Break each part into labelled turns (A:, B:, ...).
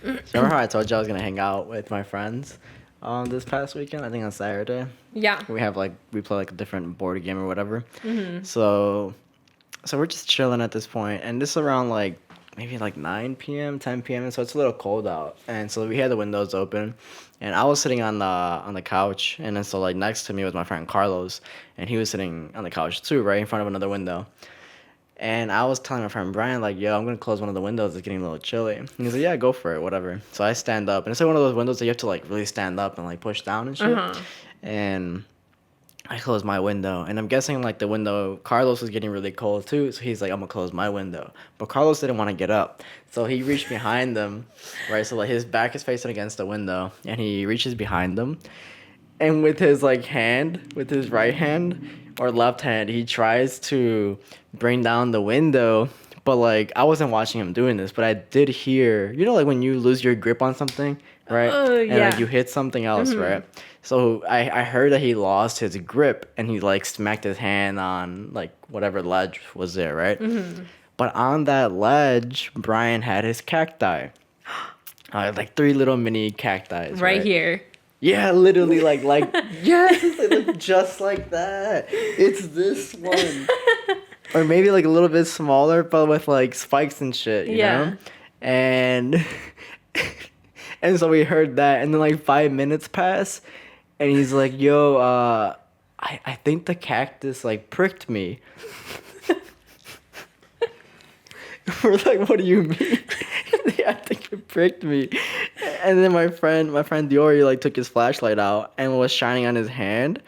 A: So remember how I told you I was gonna hang out with my friends this past weekend? I think on Saturday.
B: Yeah.
A: We play like a different board game or whatever.
B: Mm-hmm.
A: So we're just chilling at this point, and this is around like maybe like 9 p.m., 10 p.m. So it's a little cold out, and so we had the windows open, and I was sitting on the couch, and then so like next to me was my friend Carlos, and he was sitting on the couch too, right in front of another window. And I was telling my friend Brian, like, yo, I'm gonna close one of the windows. It's getting a little chilly. And he's like, yeah, go for it, whatever. So I stand up, and it's like one of those windows that you have to like really stand up and like push down and shit.
B: Uh-huh.
A: And I closed my window, and I'm guessing like the window, Carlos was getting really cold too. So he's like, I'm gonna close my window. But Carlos didn't want to get up, so he reached behind them, right? So like his back is facing against the window, and he reaches behind them, and with his like hand, with his right hand or left hand, he tries to bring down the window. But like I wasn't watching him doing this, but I did hear, like when you lose your grip on something, right?
B: Oh,
A: And like
B: yeah.
A: you hit something else, right? So I heard that he lost his grip and he like smacked his hand on like whatever ledge was there, right? But on that ledge, Brian had his cacti. Like three little mini cacti.
B: Right here.
A: Yeah, literally, like yes, it looked just like that. It's this one, or maybe like a little bit smaller, but with like spikes and shit, you
B: Yeah.
A: know. And and so we heard that, and then like 5 minutes pass, and he's like, "Yo, I think the cactus like pricked me." We're like, what do you mean? Yeah, I think it pricked me. And then my friend Diori like took his flashlight out and was shining on his hand.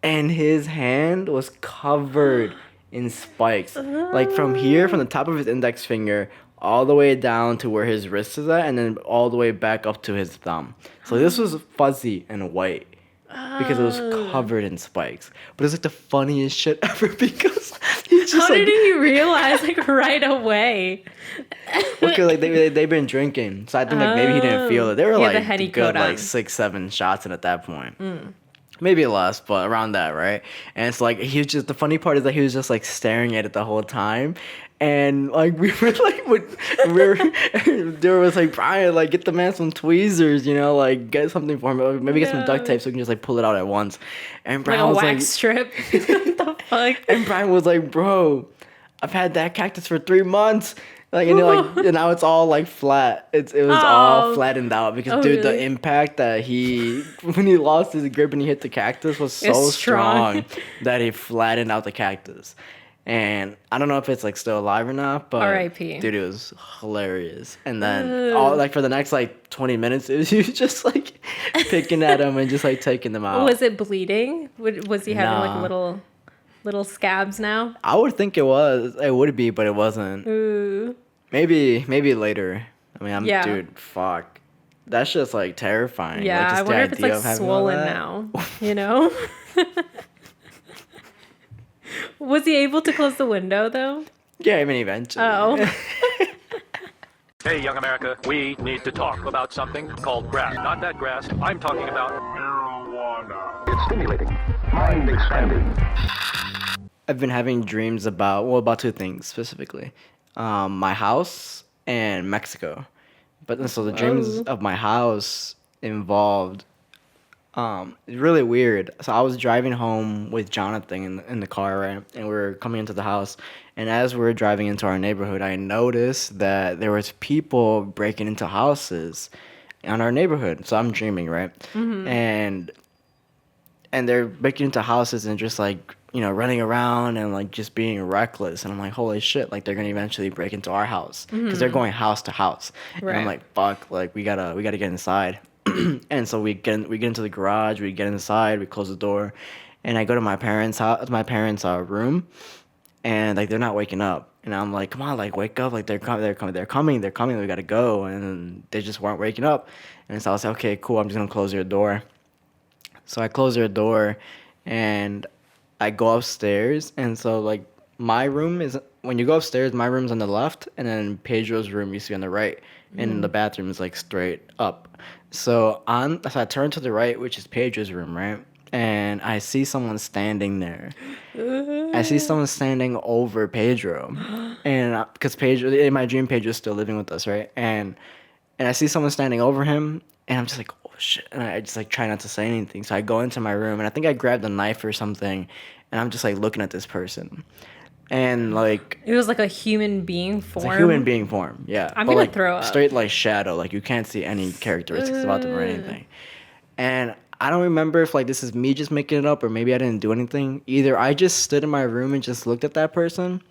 A: And his hand was covered in spikes. Like from here, from the top of his index finger, all the way down to where his wrist is at, and then all the way back up to his thumb. So this was fuzzy and white because it was covered in spikes. But it's like the funniest shit ever because he's just
B: How
A: like,
B: did he realize like right away?
A: because like they've been drinking, so I think like maybe he didn't feel it. They were
B: He had the
A: like
B: heady
A: good
B: coat on.
A: like 6-7 shots in at that point. Maybe less, but around that, right? And it's like he was just the funny part is that he was just like staring at it the whole time, and like we were like there was like Brian, like get the man some tweezers, like get something for him, or maybe get some duct
B: No.
A: tape so we can just like pull it out at once. And
B: Like
A: Brian
B: a
A: was
B: wax
A: like,
B: strip. What the fuck?
A: and Brian was like, bro, I've had that cactus for 3 months. Like, and now it's all like flat. It was all
B: Oh.
A: flattened out because,
B: Oh,
A: dude, the
B: really?
A: impact that when he lost his grip and he hit the cactus was so
B: It's strong.
A: strong that he flattened out the cactus. And I don't know if it's like still alive or not, but
B: R.I.P..
A: dude, it was hilarious. And then all like for the next like 20 minutes, it was he was just like picking at him and just like taking them out.
B: Was it bleeding? Was he having
A: Nah.
B: like little scabs now?
A: I would think it would be, but it wasn't.
B: Ooh.
A: Maybe later. I mean,
B: Yeah.
A: dude, fuck. That's just like terrifying.
B: Yeah,
A: Like, just
B: I
A: the
B: wonder if it's
A: idea
B: like
A: of having all
B: swollen
A: that.
B: now. You know? Was he able to close the window though?
A: Yeah, I mean, eventually.
B: Oh.
C: Hey, young America, we need to talk about something called grass. Not that grass. I'm talking about marijuana.
D: It's stimulating, mind expanding.
A: I've been having dreams about two things specifically, my house and Mexico. But then, so the dreams
B: Whoa.
A: of my house involved, it's really weird. So I was driving home with Jonathan in the car, right? And we were coming into the house. And as we were driving into our neighborhood, I noticed that there was people breaking into houses in our neighborhood. So I'm dreaming, right? And they're breaking into houses and just like running around and like just being reckless, and I'm like, holy shit, like they're gonna eventually break into our house because they're going house to house. And I'm
B: Right.
A: like, fuck, like we gotta get inside. And so we get into the garage, we get inside, we close the door, and I go to my parents' room, and like they're not waking up, and I'm like, come on, like wake up, like they're coming, we gotta go. And they just weren't waking up, and so I was like, okay, cool, I'm just gonna close your door. So I close their door, and I go upstairs, and so like my room is, when you go upstairs, my room's on the left, and then Pedro's room used to be on the right, and the bathroom is like straight up. So I turn to the right, which is Pedro's room, right? And I see someone standing there. I see someone standing over Pedro, and because Pedro, in my dream, Pedro's still living with us, right? And and I see someone standing over him, and I'm just like, oh shit, and I just like try not to say anything. So I go into my room, and I think I grabbed a knife or something, and I'm just like looking at this person, and like
B: It was like a human being
A: it's
B: form.
A: a human being form, yeah.
B: I'm
A: but
B: gonna
A: like
B: throw up.
A: straight like shadow, like you can't see any characteristics about them or anything. And I don't remember if like this is me just making it up or maybe I didn't do anything. Either I just stood in my room and just looked at that person.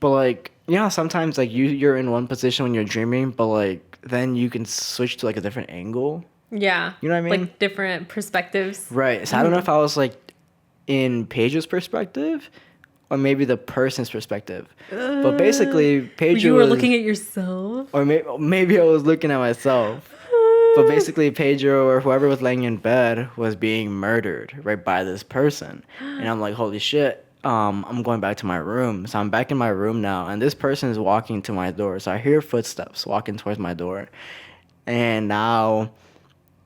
A: But like, you know, sometimes like you're in one position when you're dreaming, but like then you can switch to like a different angle.
B: Yeah.
A: You know what I mean?
B: Like different perspectives.
A: Right. So I don't know if I was like in Pedro's perspective or maybe the person's perspective. But basically, Pedro
B: You were
A: was,
B: looking at yourself.
A: or maybe I was looking at myself. But basically, Pedro or whoever was laying in bed was being murdered right by this person, and I'm like, holy shit! I'm going back to my room. So I'm back in my room now, and this person is walking to my door. So I hear footsteps walking towards my door, and now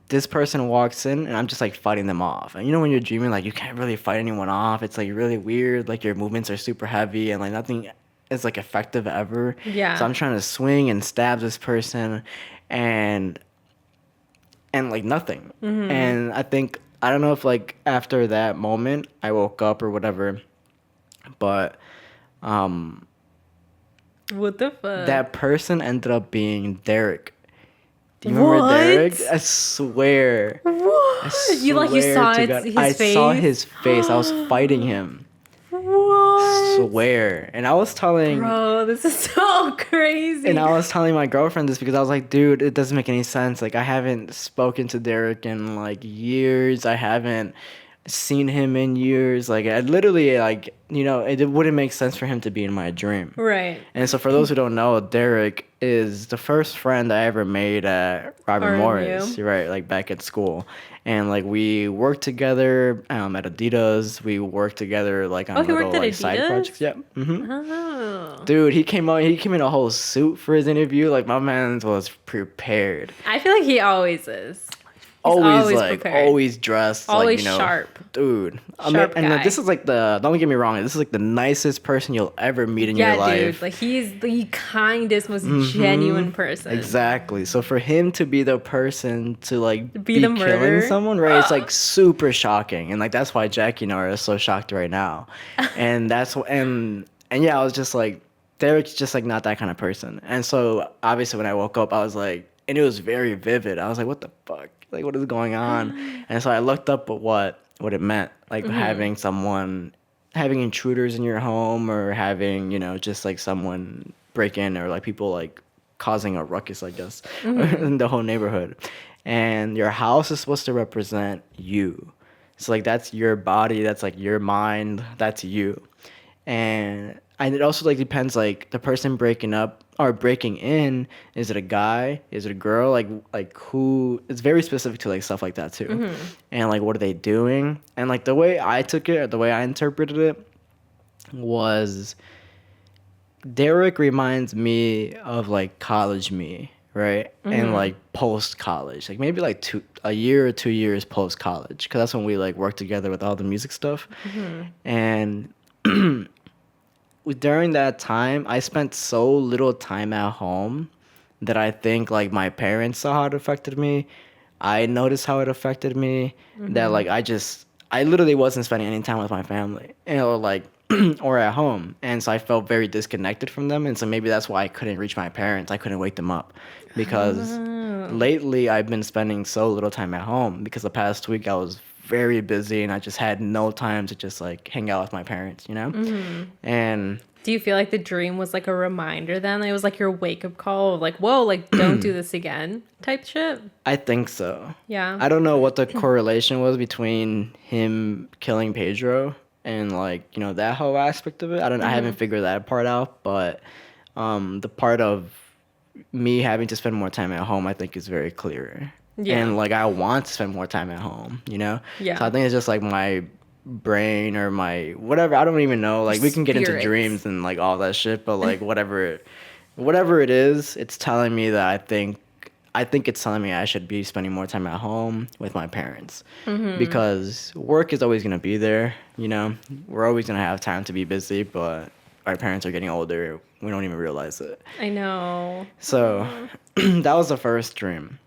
A: this person walks in, and I'm just like fighting them off. And you know when you're dreaming, like you can't really fight anyone off. It's like really weird. Like your movements are super heavy, and like nothing is like effective ever.
B: Yeah.
A: So I'm trying to swing and stab this person, and like nothing. And I think I don't know if like after that moment I woke up or whatever, but
B: What the fuck?
A: that person ended up being Derek. Do you remember
B: What?
A: Derek? I swear.
B: What? You like you
A: Swear
B: saw
A: to
B: it,
A: God.
B: his
A: I
B: face?
A: saw his face. I was fighting him.
B: What?
A: Swear. And I was telling
B: Bro, this is so crazy.
A: And I was telling my girlfriend this because I was like, dude, it doesn't make any sense. Like, I haven't spoken to Derek in like years. I haven't seen him in years. Like, I literally, like, you know, it wouldn't make sense for him to be in my dream.
B: Right.
A: And so, for those who don't know, Derek is the first friend I ever made at Robert
B: RMU.
A: Morris, right? Like, back at school. And, like, we worked together at Adidas. We worked together, like, on
B: Oh, he
A: little,
B: worked at
A: like, side
B: Adidas?
A: projects. Yeah. Mm-hmm.
B: Oh.
A: Dude, he came in a whole suit for his interview. Like, my man was prepared.
B: I feel like he always is.
A: Always like,
B: prepared.
A: always dressed.
B: Always
A: like, you know,
B: sharp.
A: Dude.
B: Sharp
A: and like,
B: guy.
A: this is like don't get me wrong, this is like the nicest person you'll ever meet in your
B: Yeah,
A: life.
B: dude. Like he's the kindest, most genuine person.
A: Exactly. So for him to be the person to like
B: Be the
A: killing
B: murderer?
A: someone, right? It's like super shocking, and like that's why Jackie and I are so shocked right now. And and yeah, I was just like, Derek's just like not that kind of person. And so obviously when I woke up, I was like, and it was very vivid. I was like, what the fuck? Like, what is going on? And so I looked up at what it meant, like having intruders in your home, or having, you know, just like someone break in, or like people like causing a ruckus, I guess, in the whole neighborhood. And your house is supposed to represent you. So like that's your body, that's like your mind, that's you. And it also like depends, like the person breaking up or breaking in, is it a guy, is it a girl, like who, it's very specific to like stuff like that too. And like what are they doing? And like the way I took it, or the way I interpreted it, was Derek reminds me of like college me, right? And like post college, like maybe like a year or 2 years post college, because that's when we like worked together with all the music stuff. And during that time, I spent so little time at home that I think like my parents saw how it affected me. I noticed how it affected me. That like I literally wasn't spending any time with my family, or like or at home, and so I felt very disconnected from them. And so maybe that's why I couldn't reach my parents. I couldn't wake them up, because lately I've been spending so little time at home, because the past week I was very busy and I just had no time to just like hang out with my parents, you know? And
B: Do you feel like the dream was like a reminder then? It was like your wake up call of like, whoa, like don't do this again type shit?
A: I think so.
B: Yeah.
A: I don't know what the correlation was between him killing Pedro and like, you know, that whole aspect of it. I haven't figured that part out, but the part of me having to spend more time at home, I think, is very clear.
B: Yeah.
A: And like I want to spend more time at home, you know?
B: Yeah.
A: So I think it's just like my brain or my whatever, I don't even know. Like we can get into
B: Spirits.
A: dreams and like all that shit, but like whatever it is, it's telling me that I think it's telling me I should be spending more time at home with my parents, because work is always going to be there, you know? We're always going to have time to be busy, but our parents are getting older. We don't even realize it.
B: I know.
A: So that was the first dream.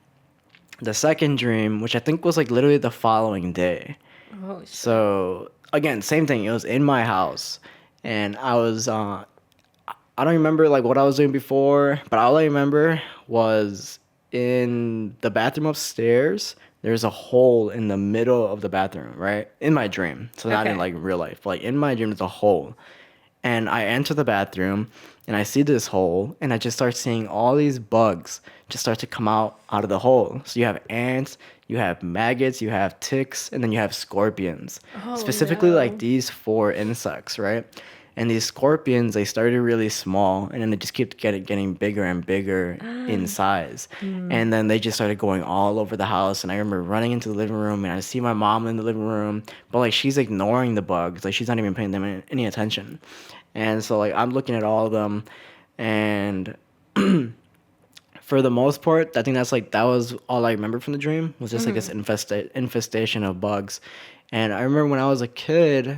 A: The second dream, which I think was like literally the following day.
B: Oh, shit.
A: So again, same thing. It was in my house, and I was. I don't remember like what I was doing before, but all I remember was in the bathroom upstairs. There's a hole in the middle of the bathroom, right? In my dream, so not in
B: Okay.
A: like real life. Like in my dream, there's a hole, and I enter the bathroom, and I see this hole, and I just start seeing all these bugs just start to come out of the hole. So you have ants, you have maggots, you have ticks, and then you have scorpions.
B: Oh,
A: Specifically,
B: no.
A: like these 4 insects, right? And these scorpions, they started really small, and then they just kept getting bigger and bigger in size. And then they just started going all over the house. And I remember running into the living room, and I see my mom in the living room, but like she's ignoring the bugs, like she's not even paying them any attention. And so like I'm looking at all of them, and for the most part, I think that was all I remember from the dream was just like this infestation of bugs. And I remember when I was a kid,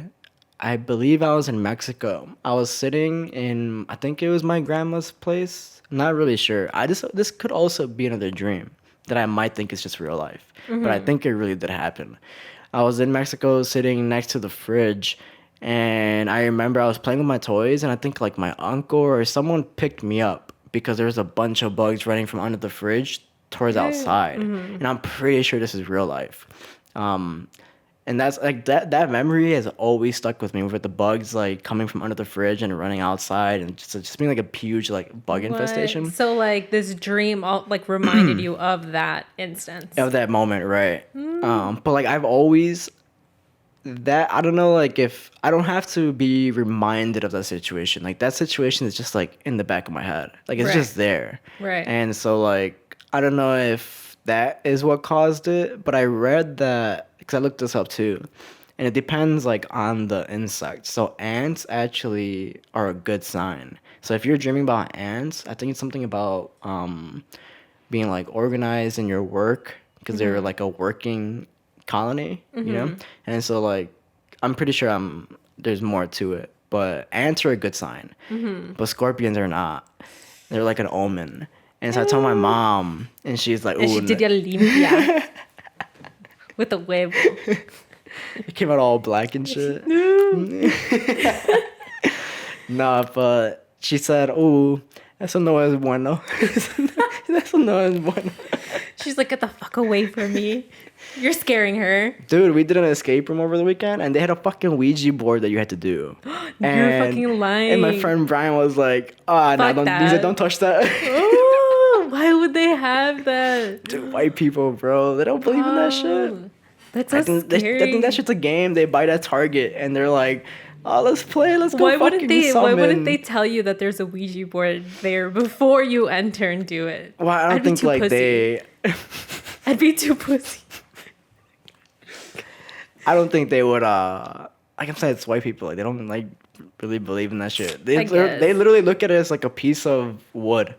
A: I believe I was in Mexico. I was sitting in, I think it was my grandma's place. I'm not really sure. This could also be another dream that I might think is just real life, but I think it really did happen. I was in Mexico sitting next to the fridge, and I remember I was playing with my toys, and I think like my uncle or someone picked me up because there was a bunch of bugs running from under the fridge towards outside, and I'm pretty sure this is real life. And that's like that memory has always stuck with me with the bugs like coming from under the fridge and running outside and just being like a huge like bug infestation
B: What? So like this dream all like reminded you of that instance.
A: of that moment, right? But like I've always that I don't know like if I don't have to be reminded of that situation. Like that situation is just like in the back of my head. Like it's
B: Right.
A: just there.
B: Right.
A: And so like I don't know if that is what caused it, but I read that because I looked this up too, and it depends like on the insect. So ants actually are a good sign. So if you're dreaming about ants, I think it's something about being like organized in your work because they're like a working colony, you know. And so like I'm pretty sure there's more to it, but ants are a good sign, but scorpions are not. They're like an omen. And so I told my mom, and she's like,
B: And she
A: "Ooh,"
B: did your limpia with a huevo.
A: it came out all black and shit. Nah, but she said, "Ooh, eso no es bueno. Eso no es bueno."
B: She's like, get the fuck away from me. You're scaring her.
A: Dude, we did an escape room over the weekend, and they had a fucking Ouija board that you had to do.
B: You're fucking lying.
A: And my friend Brian was like, "Ah, no,
B: Fuck
A: don't." He
B: that.
A: said, "Don't touch that."
B: Oh, why would they have that?
A: Dude, white people, bro, they don't believe in that shit.
B: Oh, that's so
A: I think
B: scary.
A: that shit's a game. They buy it at Target, and they're like, "Oh, let's play. Let's go."
B: Why wouldn't they? Why wouldn't
A: summon."
B: they tell you that there's a Ouija board there before you enter and do it?
A: Well, I
B: I'd
A: don't
B: be
A: think
B: too
A: like
B: pussy.
A: they.
B: I'd be too pussy.
A: I don't think they would. Like I'm saying, it's white people. Like they don't like really believe in that shit. They
B: I guess.
A: they literally look at it as like a piece of wood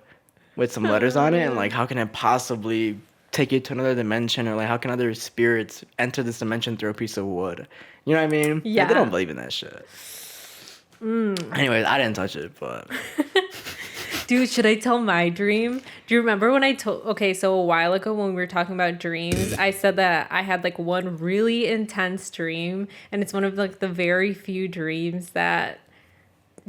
A: with some letters on it, and like how can it possibly take you to another dimension, or like how can other spirits enter this dimension through a piece of wood? You know what I mean? Like,
B: Yeah.
A: they don't believe in that shit. Anyways, I didn't touch it, but
B: Dude, should I tell my dream? Do you remember when I told? Okay, so a while ago when we were talking about dreams, I said that I had like one really intense dream, and it's one of like the very few dreams that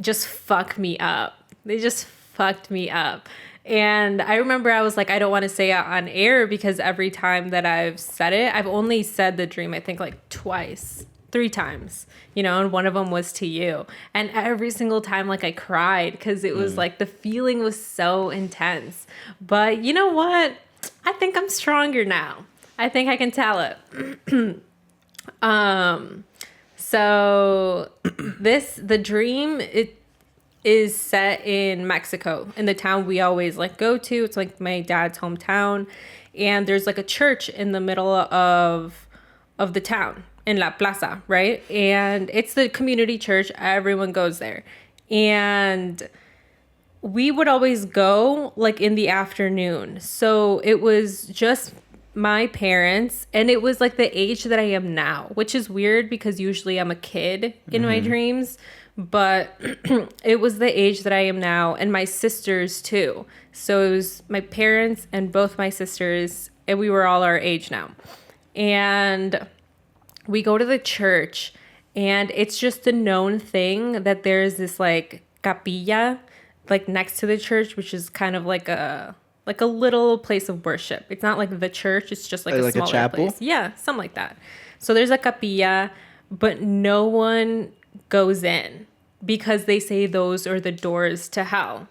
B: just fuck me up. They just fucked me up. And I remember I was like, I don't want to say it on air because every time that I've said it, I've only said the dream, I think like 3 times, you know, and one of them was to you. And every single time, like I cried because it was like the feeling was so intense. But you know what? I think I'm stronger now. I think I can tell it. So the dream, it is set in Mexico, in the town we always like go to. It's like my dad's hometown, and there's like a church in the middle of the town in La Plaza, right? And it's the community church. Everyone goes there. And we would always go like in the afternoon. So it was just my parents, and it was like the age that I am now, which is weird because usually I'm a kid in my dreams. but it was the age that I am now, and my sisters too. So it was my parents and both my sisters, and we were all our age now. And we go to the church, and it's just a known thing that there's this like capilla like next to the church, which is kind of like a little place of worship. It's not like the church, it's just like a
A: Like a
B: smaller
A: chapel?
B: place. Yeah, something like that. So there's a capilla, but no one goes in because they say those are the doors to hell.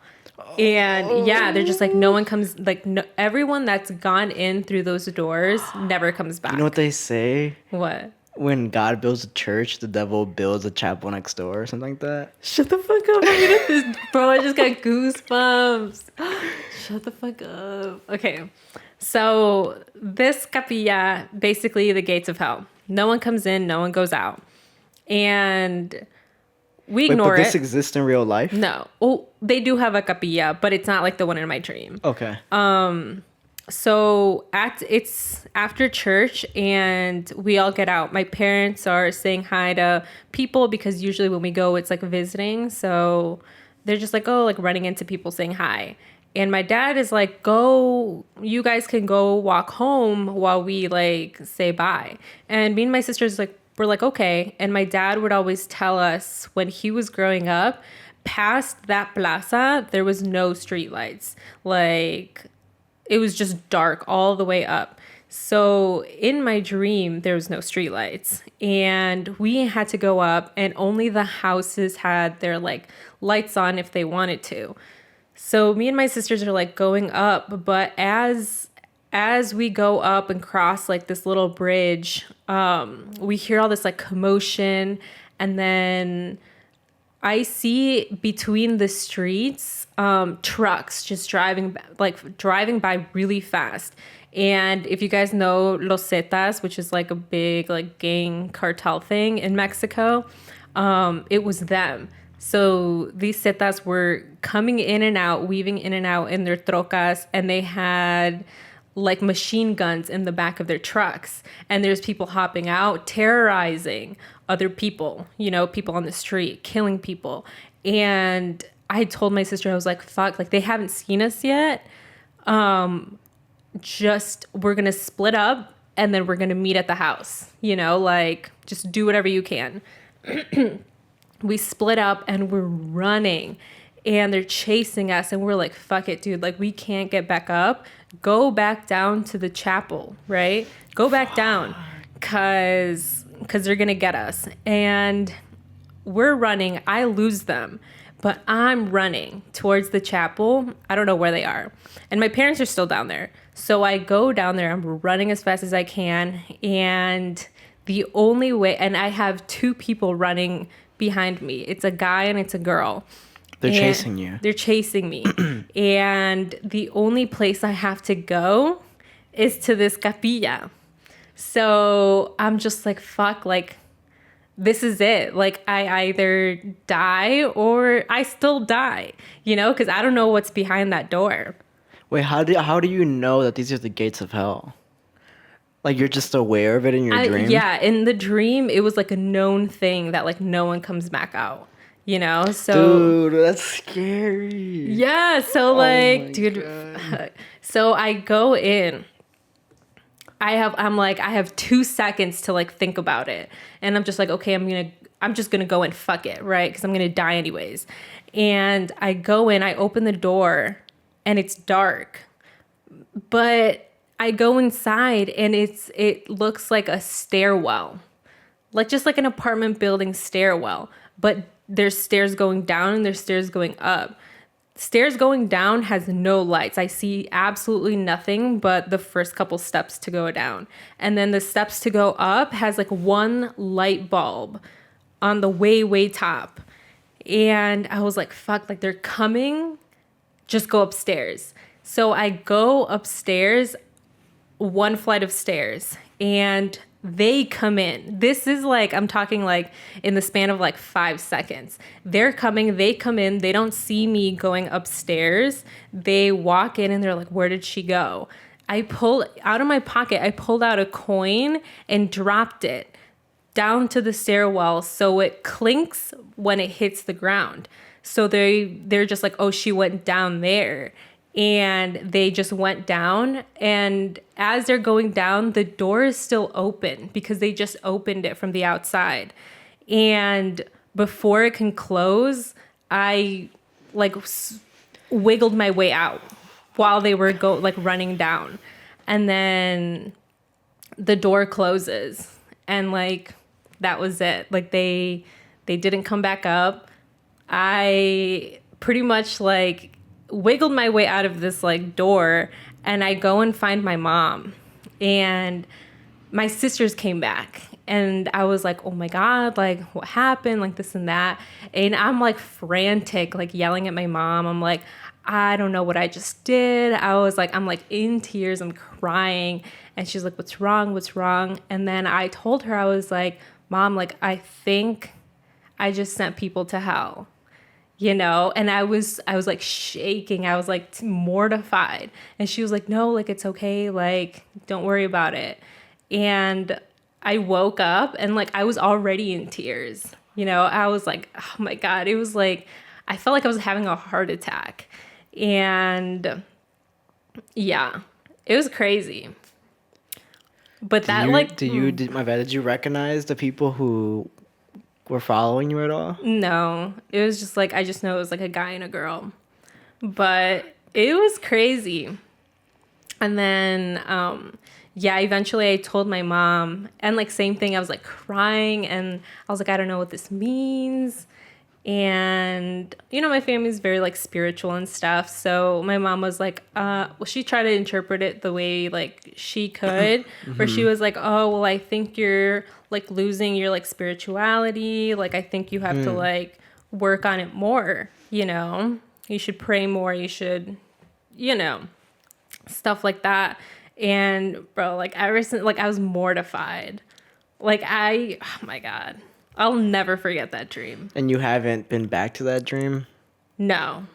B: And yeah, they're just like, no one comes, like no, everyone that's gone in through those doors never comes back.
A: You know what they say?
B: What?
A: When God builds a church, the devil builds a chapel next door or something like that.
B: Shut the fuck up. Bro, I just got goosebumps. Shut the fuck up. Okay. So this capilla, basically the gates of hell. No one comes in, no one goes out. And we
A: Wait,
B: ignore
A: but this
B: it.
A: exists in real life?
B: No. Oh, they do have a capilla, but it's not like the one in my dream.
A: Okay.
B: So it's after church and we all get out. My parents are saying hi to people because usually when we go, it's like visiting. So they're just like, oh, like running into people saying hi. And my dad is like, go, you guys can go walk home while we like say bye. And me and my sisters like, we're like, okay. And my dad would always tell us when he was growing up, past that plaza, there was no streetlights. Like, it was just dark all the way up. So in my dream, there was no streetlights. And we had to go up and only the houses had their like lights on if they wanted to. So me and my sisters are like going up, but as we go up and cross like this little bridge, we hear all this like commotion, and then I see between the streets trucks just driving by really fast. And if you guys know Los Zetas, which is like a big like gang cartel thing in Mexico, it was them. So these Zetas were coming in and out, weaving in and out in their trocas, and they had like machine guns in the back of their trucks. And there's people hopping out, terrorizing other people, you know, people on the street, killing people. And I told my sister, I was like, fuck, like they haven't seen us yet. Just, we're going to split up and then we're going to meet at the house, you know, like just do whatever you can. We split up and we're running and they're chasing us and we're like, fuck it, dude. Like we can't get back up. Go back down to the chapel, right? Go back down because they're going to get us. And we're running. I lose them, but I'm running towards the chapel. I don't know where they are. And my parents are still down there. So I go down there. I'm running as fast as I can. And the only way, and I have two people running behind me. It's a guy and it's a girl.
A: They're chasing you.
B: They're chasing me. And the only place I have to go is to this capilla. So I'm just like, fuck, like, this is it. Like, I either die or I still die, you know, because I don't know what's behind that door.
A: Wait, how do you know that these are the gates of hell? Like, you're just aware of it in your dream?
B: Yeah, in the dream, it was like a known thing that like no one comes back out. You know, so
A: dude, that's scary.
B: Yeah, so like, dude, so I go in. I have 2 seconds to like think about it, and I'm just like, okay, I'm just gonna go and fuck it, right? Because I'm gonna die anyways. And I go in, I open the door, and it's dark, but I go inside, and it looks like a stairwell, like just like an apartment building stairwell, but there's stairs going down and there's stairs going up. Stairs going down has no lights. I see absolutely nothing but the first couple steps to go down. And then the steps to go up has like one light bulb on the way, way top. And I was like, fuck, like they're coming. Just go upstairs. So I go upstairs, one flight of stairs, and they come in. This is like, I'm talking like in the span of like 5 seconds. They're coming, they come in, they don't see me going upstairs. They walk in and they're like, where did she go? I pulled out of my pocket, I pulled out a coin and dropped it down to the stairwell, so it clinks when it hits the ground. So they're just like, oh, she went down there. And they just went down. And as they're going down, the door is still open because they just opened it from the outside. And before it can close, I like wiggled my way out while they were running down. And then the door closes. And like, that was it. Like they didn't come back up. I pretty much like wiggled my way out of this like door, and I go and find my mom, and my sisters came back, and I was like, oh my God, like what happened, like this and that. And I'm like frantic, like yelling at my mom. I'm like, I don't know what I just did. I'm like in tears, I'm crying. And she's like, what's wrong? And then I told her, I was like, Mom, like I think I just sent people to hell. And I was like shaking. I was like mortified. And she was like, no, like, it's okay. Like, don't worry about it. And I woke up and like, I was already in tears. I was like, oh my God. It was like, I felt like I was having a heart attack. And yeah, it was crazy. But did you recognize the people who were following you at all? No, it was just like, I just know it was like a guy and a girl, but it was crazy. And then, eventually I told my mom, and like, same thing. I was like crying, and I was like, I don't know what this means. And, my family's very like spiritual and stuff. So my mom was like, she tried to interpret it the way like she could, where she was like, oh, well, I think you're like losing your like spirituality. Like, I think you have to like work on it more, you should pray more. You should, stuff like that. And bro, like ever since, like I was mortified. Like oh my God. I'll never forget that dream. And you haven't been back to that dream? No.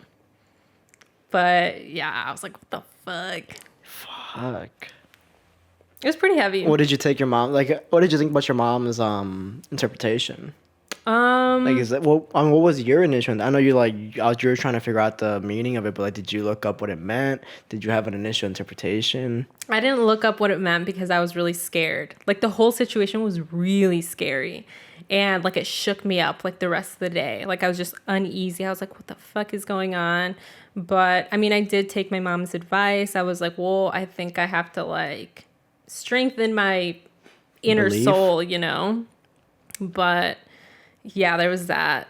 B: But yeah, I was like, what the fuck? Fuck. It was pretty heavy. What did you take your mom? Like, what did you think about your mom's interpretation? Like, is that what was your initial? I know you were trying to figure out the meaning of it, but like, did you look up what it meant? Did you have an initial interpretation? I didn't look up what it meant because I was really scared. Like, the whole situation was really scary. And like, it shook me up like the rest of the day. Like, I was just uneasy. I was like, what the fuck is going on? But I mean, I did take my mom's advice. I was like, well, I think I have to like strengthen my inner soul, But yeah, there was that.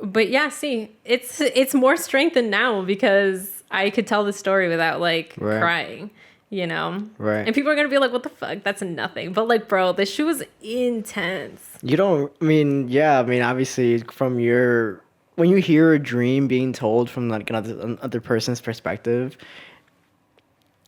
B: But yeah, see, it's more strengthened now because I could tell the story without like crying. Right. And people are gonna be like, what the fuck, that's nothing. But like, bro, this shit was intense. Obviously when you hear a dream being told from like another person's perspective,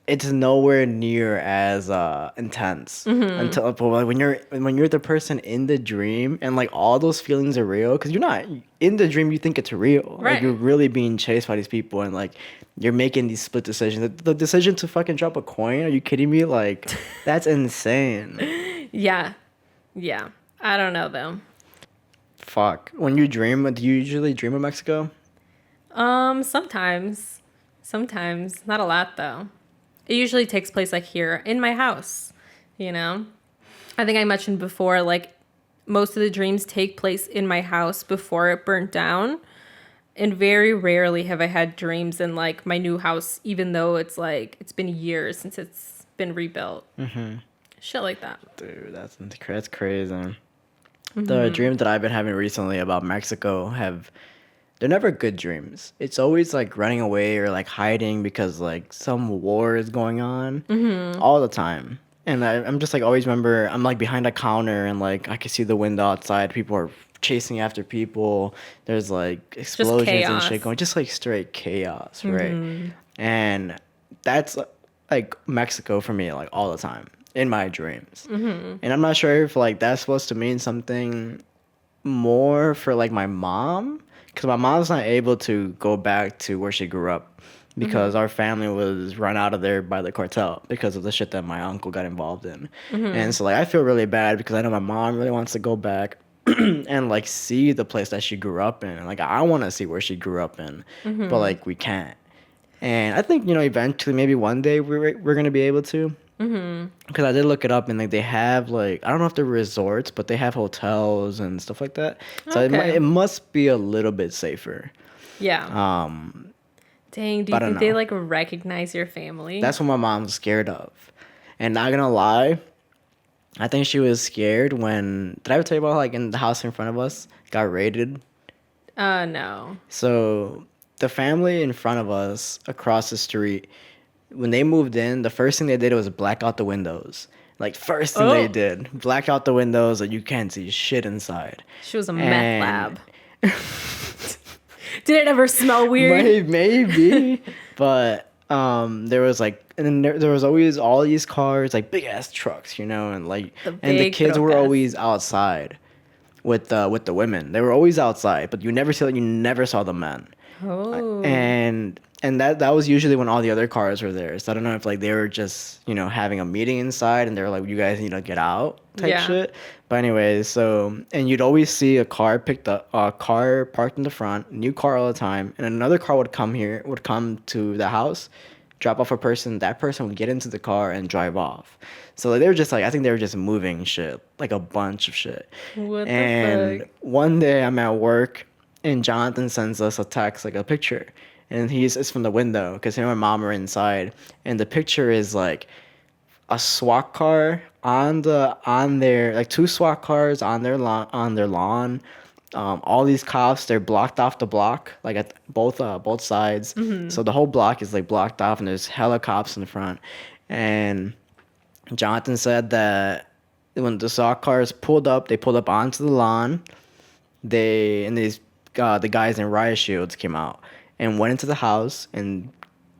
B: it's nowhere near as intense until like, when you're the person in the dream and like all those feelings are real, because you're not in the dream, you think it's real, right? Like, you're really being chased by these people, and like you're making these split decisions. The decision to fucking drop a coin, are you kidding me? Like, that's insane. Yeah I don't know though. Fuck. When you dream, do you usually dream of Mexico? Sometimes not a lot though. It usually takes place like here in my house, I think I mentioned before, like most of the dreams take place in my house before it burnt down. And very rarely have I had dreams in like my new house, even though it's like, it's been years since it's been rebuilt. Shit like that. Dude, that's crazy. The dreams that I've been having recently about Mexico they're never good dreams. It's always like running away or like hiding because like some war is going on all the time. And I'm just like, always remember I'm like behind a counter and like I can see the window outside. People are chasing after people. There's like explosions and shit going, just like straight chaos, right? And that's like Mexico for me, like all the time in my dreams. And I'm not sure if like that's supposed to mean something more for like my mom, because my mom's not able to go back to where she grew up.
A: because our family was run out of there by the cartel because of the shit that my uncle got involved in. And so like I feel really bad because I know my mom really wants to go back and like see the place that she grew up in. Like I want to see where she grew up in, but like we can't. And I think, you know, eventually maybe one day we're going to be able to. Because I did look it up and like they have like I don't know if they're resorts, but they have hotels and stuff like that. So
B: Okay.
A: it must be a little bit safer.
B: Yeah. Dang, do you
A: I don't
B: think they
A: know.
B: like recognize your family?
A: That's what my mom's scared of. And not gonna lie, I think she was scared when did I ever tell you about like in the house in front of us got raided?
B: No.
A: So the family in front of us across the street, when they moved in, the first thing they did was black out the windows. Like first thing they
B: Oh.
A: did, black out the windows so you can't see shit inside.
B: She was a meth
A: And-
B: lab. Did it ever smell weird?
A: Maybe, but there was like, and then there was always all these cars, like big ass trucks, you know, and like, and the
B: big
A: kids were
B: trocas.
A: always outside with the women. They were always outside, but you never saw the men.
B: Oh.
A: And that was usually when all the other cars were there. So I don't know if like they were just, you know, having a meeting inside and they were like, you guys need to get out type
B: Yeah.
A: shit. But anyways, so and you'd always see a car parked in the front, new car all the time, and another car would come to the house, drop off a person, that person would get into the car and drive off. So like, they were just like I think they were just moving shit, like a bunch of shit.
B: What the
A: And
B: fuck?
A: one day I'm at work and Jonathan sends us a text, like a picture. And it's from the window because him and my mom are inside. And the picture is like a SWAT car on their like two SWAT cars on their lawn. All these cops, they're blocked off the block, like at both sides. So the whole block is like blocked off, and there's hella cops in the front. And Jonathan said that when the SWAT cars pulled up, they pulled up onto the lawn. The guys in riot shields came out and went into the house and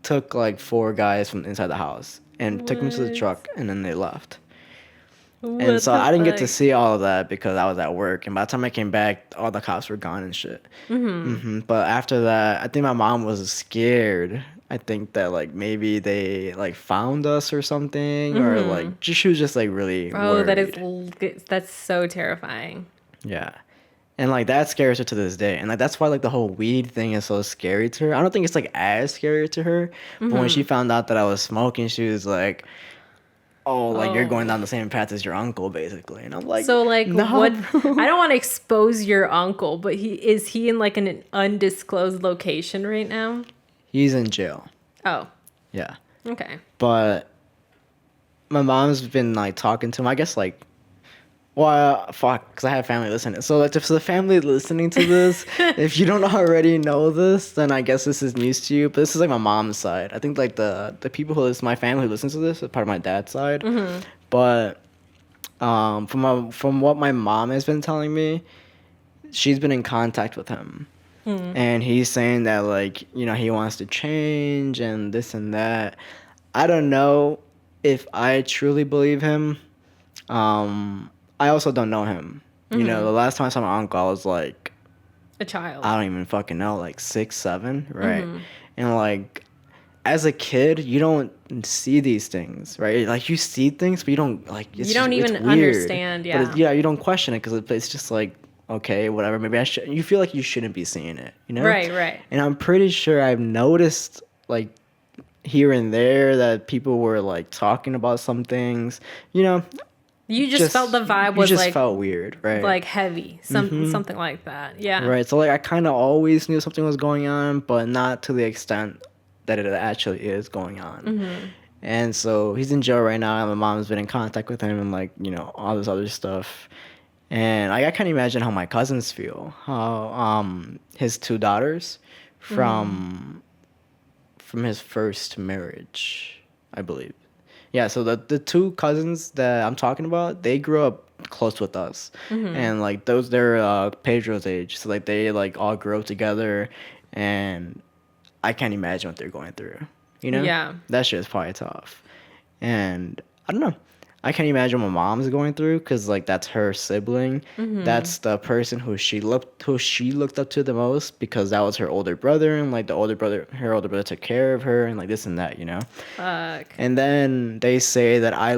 A: took like 4 guys from inside the house and took them to the
B: What?
A: truck, and then they left. And
B: What
A: so
B: the
A: I didn't get to
B: fuck?
A: see all of that because I was at work, and by the time I came back, all the cops were gone and shit. But after that, I think my mom was scared. I think that like maybe they like found us or something, or like she was just like really
B: Oh,
A: worried.
B: that's so terrifying.
A: Yeah. And like that scares her to this day. And like that's why like the whole weed thing is so scary to her. I don't think it's like as scary to her. But when she found out that I was smoking, she was like, oh, like you're going down the same path as your uncle, basically. And I'm like,
B: So like
A: no,
B: what
A: bro."
B: I don't want to expose your uncle, but is he in like an undisclosed location right now?
A: He's in jail.
B: Oh,
A: Yeah.
B: okay.
A: But my mom's been like talking to him. I guess like, well, fuck, because I have family listening. So like, if the family listening to this, if you don't already know this, then I guess this is news to you. But this is like my mom's side. I think like the people who listen, my family who listens to this, is part of my dad's side. But from what my mom has been telling me, she's been in contact with him. And he's saying that like, you know, he wants to change and this and that. I don't know if I truly believe him. I also don't know him. You know, the last time I saw my uncle, I was like,
B: A child.
A: I don't even fucking know, like 6, 7, right? And like, as a kid, you don't see these things, right? Like you see things, but you don't like. It's
B: You don't
A: just- it's
B: even
A: weird.
B: understand,
A: But you don't question it because it's just like, okay, whatever. Maybe I should. You feel like you shouldn't be seeing it, you know?
B: Right.
A: And I'm pretty sure I've noticed like here and there that people were like talking about some things, you know.
B: You just felt the vibe
A: you
B: was
A: just
B: like
A: felt weird, right?
B: like heavy, something like that. Yeah.
A: Right. So like I kind of always knew something was going on, but not to the extent that it actually is going on. And so he's in jail right now, and my mom's been in contact with him and like, you know, all this other stuff. And like, I can't imagine how my cousins feel. How his 2 daughters from his first marriage, I believe. Yeah, so the 2 cousins that I'm talking about, they grew up close with us. And like they're Pedro's age. So like they like all grew up together, and I can't imagine what they're going through. You know?
B: Yeah.
A: That shit is probably tough. And I don't know. I can't imagine what my mom's going through because like that's her sibling. That's the person who she looked up to the most because that was her older brother, and like her older brother took care of her and like this and that, you know.
B: Fuck.
A: And then they say that I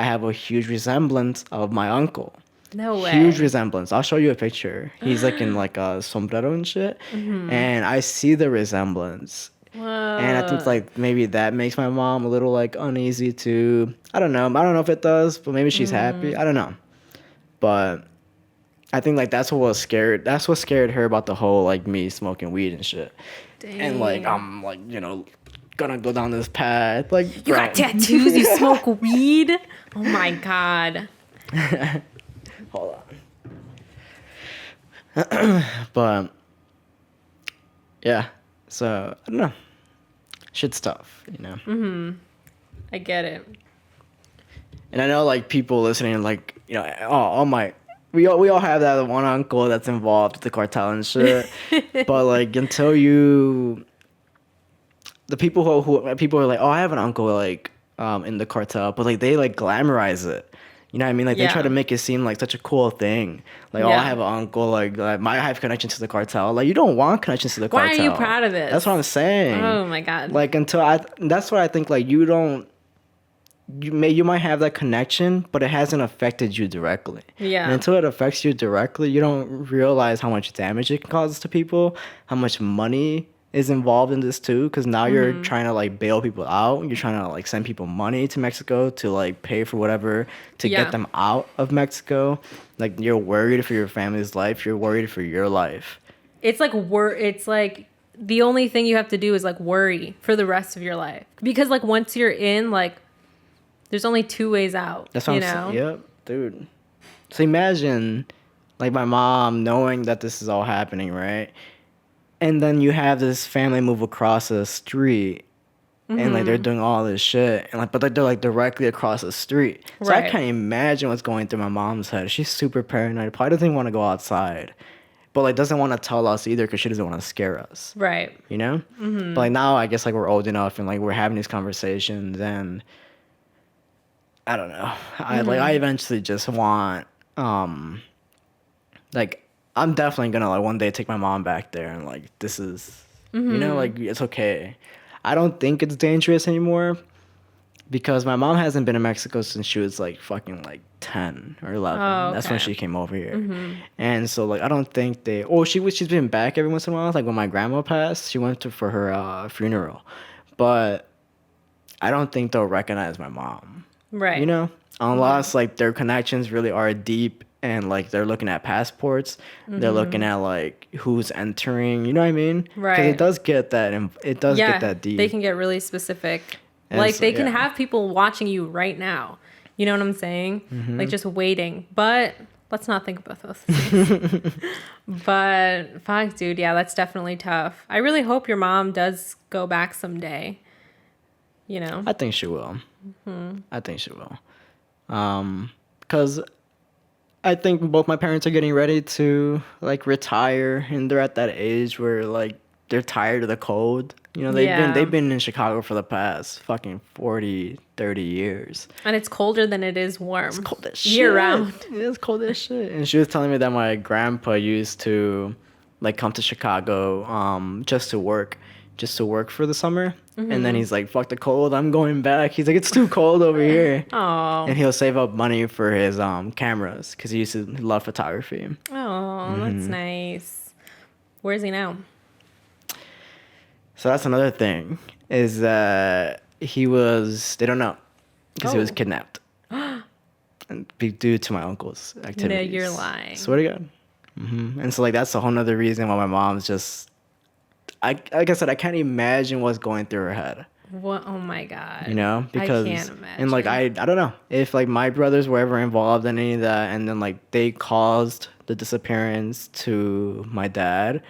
A: have a huge resemblance of my uncle.
B: No way.
A: Huge resemblance. I'll show you a picture. He's like in like a sombrero and shit, and I see the resemblance.
B: Whoa.
A: And I think like maybe that makes my mom a little like uneasy too. I don't know. I don't know if it does, but maybe she's happy. I don't know. But I think like that's what scared her about the whole like me smoking weed and shit.
B: Dang.
A: And like I'm like, gonna go down this path. Like
B: You got tattoos, you smoke weed? Oh my god.
A: Hold on. But yeah. So I don't know. Shit's tough,
B: I get it.
A: And I know like people listening, like we all have that one uncle that's involved with the cartel and shit. But like until the people who people are like, oh, I have an uncle like in the cartel, but like they like glamorize it. You know what I mean? Like they try to make it seem like such a cool thing. Like, oh, I have an uncle. Like I have connections to the cartel. Like you don't want connections to the
B: Why
A: cartel.
B: are you proud of this?
A: That's what I'm saying.
B: Oh my god.
A: Like that's why I think like you might have that connection, but it hasn't affected you directly.
B: Yeah.
A: And until it affects you directly, you don't realize how much damage it can cause to people, how much money is involved in this too, because now you're trying to like bail people out. You're trying to like send people money to Mexico to like pay for whatever to get them out of Mexico. Like you're worried for your family's life. You're worried for your life.
B: It's like it's like the only thing you have to do is like worry for the rest of your life. Because like once you're in, like there's only two ways out.
A: That's what I'm saying. Yep, dude. So imagine like my mom knowing that this is all happening, right? And then you have this family move across the street, and like they're doing all this shit, and like but they're like directly across the street. So I can't imagine what's going through my mom's head. She's super paranoid. Probably doesn't want to go outside, but like doesn't want to tell us either because she doesn't want to scare us.
B: Right.
A: You know. But like now, I guess like we're old enough and like we're having these conversations, and I don't know. I eventually just want like. I'm definitely gonna like one day take my mom back there and like this is like it's okay. I don't think it's dangerous anymore because my mom hasn't been in Mexico since she was like fucking like 10 or 11.
B: Oh,
A: That's when
B: okay.
A: she came over here. And so like I don't think she's been back every once in a while. Like when my grandma passed, she went for her funeral. But I don't think they'll recognize my mom.
B: Right.
A: You know? Unless like their connections really are deep and like they're looking at passports, they're looking at like who's entering, you know what I mean?
B: Right.
A: Because it does get that deep.
B: They can get really specific.
A: And
B: like
A: so-
B: they can
A: yeah.
B: have people watching you right now. You know what I'm saying? Like just waiting. But let's not think about those things. But fuck, dude, yeah, that's definitely tough. I really hope your mom does go back someday. You know?
A: I think she will. I think she will. Because I think both my parents are getting ready to like retire, and they're at that age where like they're tired of the cold. You know, they've been in Chicago for the past fucking 40, 30 years.
B: And it's colder than it is warm.
A: It's cold as shit.
B: Year round.
A: It's cold as shit. And she was telling me that my grandpa used to like come to Chicago just to work for the summer. And then he's like, fuck the cold, I'm going back. He's like, it's too cold over here.
B: Oh.
A: And he'll save up money for his cameras because he used to love photography.
B: Oh, that's nice. Where is he now?
A: So that's another thing is that they don't know because he was
B: Oh.
A: kidnapped. And due to my uncle's activities.
B: you're lying.
A: Swear to God. And so like that's a whole nother reason why my mom's just, like I said, I can't imagine what's going through her head.
B: What? Oh my god.
A: You know, because
B: I can't imagine.
A: and like I don't know if like my brothers were ever involved in any of that, and then like they caused the disappearance to my dad.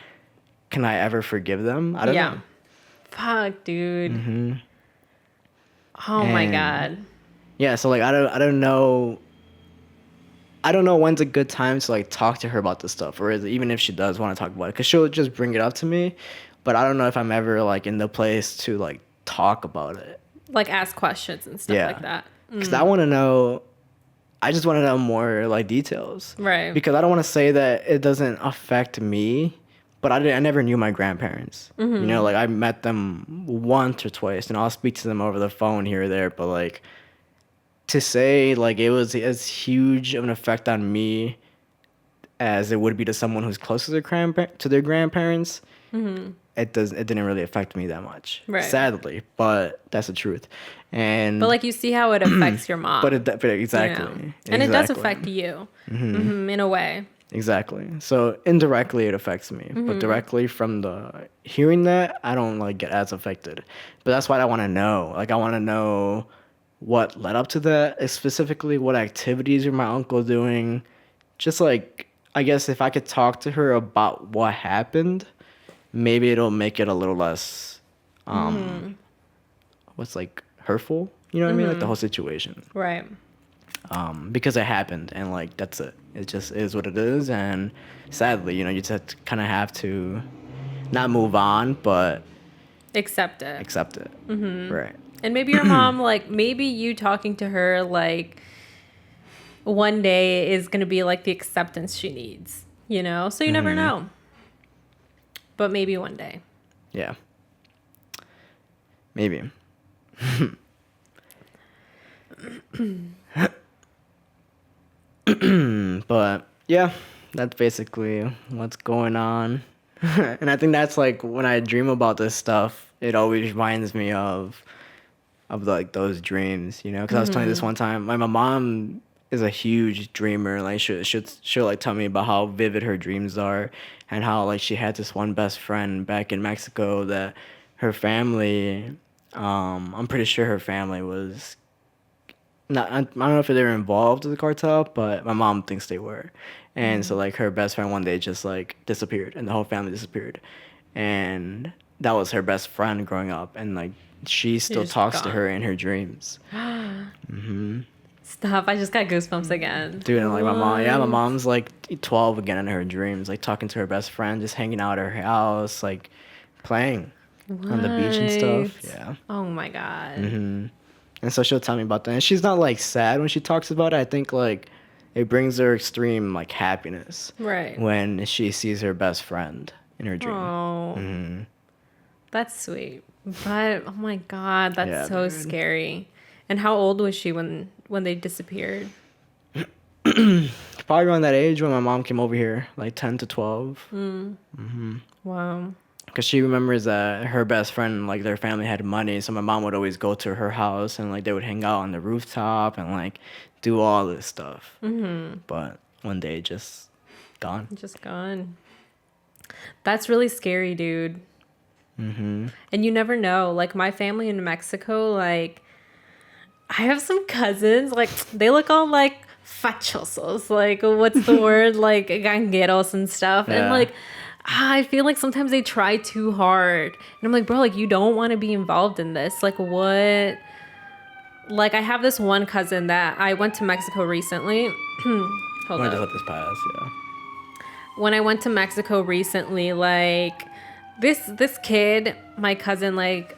A: Can I ever forgive them? I don't know.
B: Fuck, dude. Oh my
A: And-
B: god.
A: Yeah, so like I don't know. I don't know when's a good time to like talk to her about this stuff, or even if she does want to talk about it, because she'll just bring it up to me. But I don't know if I'm ever like in the place to like talk about it.
B: Like ask questions and stuff like that.
A: Because I want to know. I just want to know more like details.
B: Right.
A: Because I don't want to say that it doesn't affect me, but I never knew my grandparents. You know, like I met them once or twice, and I'll speak to them over the phone here or there. But like to say like it was as huge of an effect on me as it would be to someone who's close to their grandparents, it didn't really affect me that much.
B: Right.
A: Sadly, but that's the truth. And
B: But like you see how it affects your mom.
A: but exactly.
B: You know? And it does
A: Exactly.
B: affect you in a way.
A: Exactly. So indirectly it affects me, but directly from the hearing that, I don't like get as affected. But that's what I want to know. Like I want to know what led up to that, specifically what activities are my uncle doing. Just like I guess if I could talk to her about what happened, maybe it'll make it a little less what's like hurtful, you know what I mean? Like the whole situation.
B: Right.
A: Because it happened and like that's it. It just is what it is, and sadly, you know, you just kind of have to not move on, but
B: Accept it.
A: accept it. Right.
B: And maybe your mom, like, maybe you talking to her, like, one day is going to be, like, the acceptance she needs, you know? So you never know. But maybe one day.
A: Yeah. Maybe. But yeah, that's basically what's going on. And I think that's like when I dream about this stuff, it always reminds me of like those dreams, you know? Because I was telling you this one time, my mom is a huge dreamer. Like she'll like tell me about how vivid her dreams are, and how like she had this one best friend back in Mexico that her family, I'm pretty sure her family was not, I don't know if they were involved with the cartel, but my mom thinks they were. And so like her best friend one day just like disappeared, and the whole family disappeared. And that was her best friend growing up, and like she still
B: just
A: talks to
B: gone.
A: her in her dreams.
B: Stop. I just got goosebumps again.
A: Dude, and like my mom's like 12 again in her dreams, like talking to her best friend, just hanging out at her house, like playing on the beach and stuff.
B: What?
A: Yeah.
B: Oh, my God.
A: And so she'll tell me about that. And she's not like sad when she talks about it. I think like it brings her extreme like happiness
B: Right.
A: when she sees her best friend in her dream.
B: Oh. That's sweet. But, oh, my God, that's
A: Yeah,
B: so
A: dude.
B: scary. And how old was she when they disappeared?
A: Probably around that age when my mom came over here, like 10 to 12.
B: Wow.
A: Because she remembers that her best friend, like their family had money, so my mom would always go to her house and like they would hang out on the rooftop and like do all this stuff. But one day just gone.
B: Just gone. That's really scary, dude. And you never know. Like my family in Mexico, like I have some cousins, like they look all like fachosos, like what's the word, like gangueros and stuff. And
A: Yeah.
B: like I feel like sometimes they try too hard. And I'm like, bro, like you don't want to be involved in this. Like what? Like I have this one cousin that I went to Mexico recently. Hold
A: I'm gonna just
B: on.
A: let this pass, yeah.
B: When I went to Mexico recently, like this kid, my cousin, like